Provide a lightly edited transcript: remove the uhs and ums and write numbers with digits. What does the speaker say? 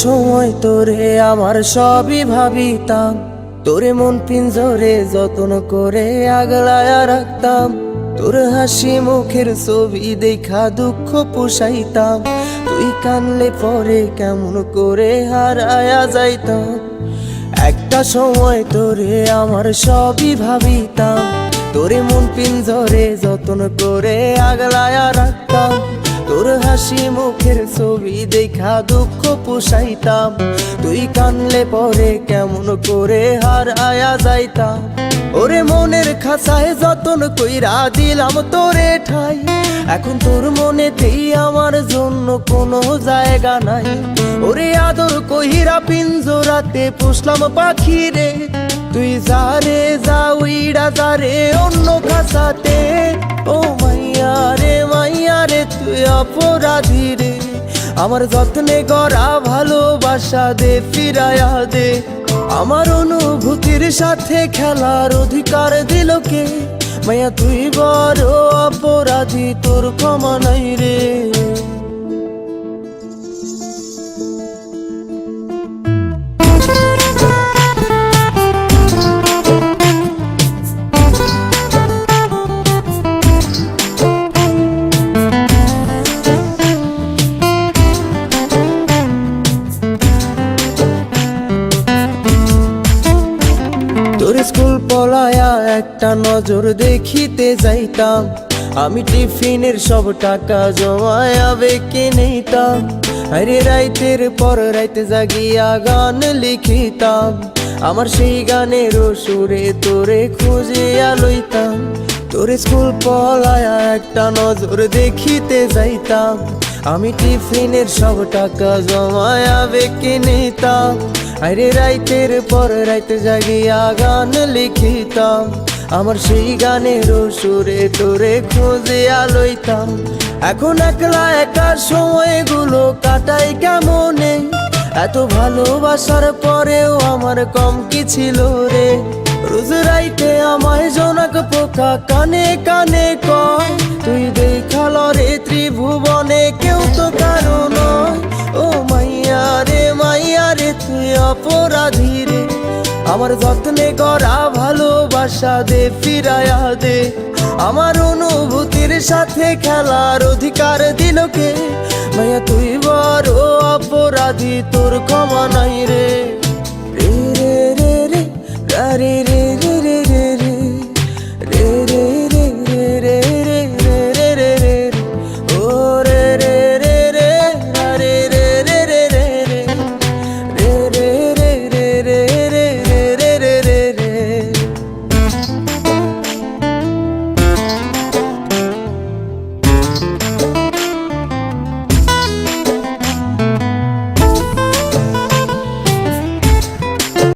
সময় তোরে আমার সবই ভাবিতাম, তোরে মন পিঞ্জরে যত্ন করে আগলায়া রাখতাম। তোর হাসি মুখের ছবি দেখা দুঃখ পুষাইতাম, তুই কানলে পরে কেমন করে হারায়া যাইতাম। একটা সময় তোরে আমার সবই ভাবিতাম, তোরে মন পিঞ্জরে যত্ন করে আগলায়া রাখতাম। তোর হাসি মুখের ছবি দেখা দুঃখ পুষাইতাম, তুই কানলে পরে কেমন করে হারায়া যাইতাম। ওরে মনের খাঁচায় যতন কইরা দিলাম তোরে ঠাই, এখন তোর মনেতেই আমার জন্য কোনো জায়গা নাই। ওরে আদর কইরা পিঞ্জরাতে পুষলাম পাখি রে, তুই যারে যা উইড়া যারে অন্য খাঁচাতে। ও মাইয়া রে তুই অপরাধী রে, আমার যত্নে গড়া ভালোবাসা দে ফিরায়া দে। আমার অনুভূতির সাথে খেলার অধিকার দিল কে? মাইয়া তুই বড় অপরাধী, তোর ক্ষমা নাই রে। তোর স্কুল পলায়া একটা নজর দেখিতে যাইতাম, আমি টিফিনের সব টাকা জমায়া বেঁকে নিতাম। আরে রাইতের পর রাইতে জাগিয়া গান লিখিতাম, আমার সেই গানের সুরে তোরে খুঁজিয়া লইতাম। তোর স্কুল পলায়া একটা নজর দেখিতে যাইতাম, আমি টিফিনের সব টাকা জমায়া বেঁকে নিতাম। আরে রাইতের পর রাইতে জাগিয়া গান লিখিতাম, আমার সেই গানের সুরে তোরে খুঁজিয়া লইতাম। এখন একলা একা সময়গুলো কাটাই কেমনে, এত ভালোবাসার পরেও আমার কম কি ছিল রে। রোজ রাইতে আমায় জোনাক পোকা কানে কানে কয়, তুই দেখাল রে ত্রিভুবনে কেউ তো কারো নয়। ও মাইয়া রে তুই অপরাধী রে, আমার যত্নে গড়া ভালোবাসা দে ফিরায়া দে। আমার অনুভূতির সাথে খেলার অধিকার দিল কে? মাইয়া তুই বড় অপরাধী, তোর ক্ষমা নাই রে। রে রে রে রে রে রে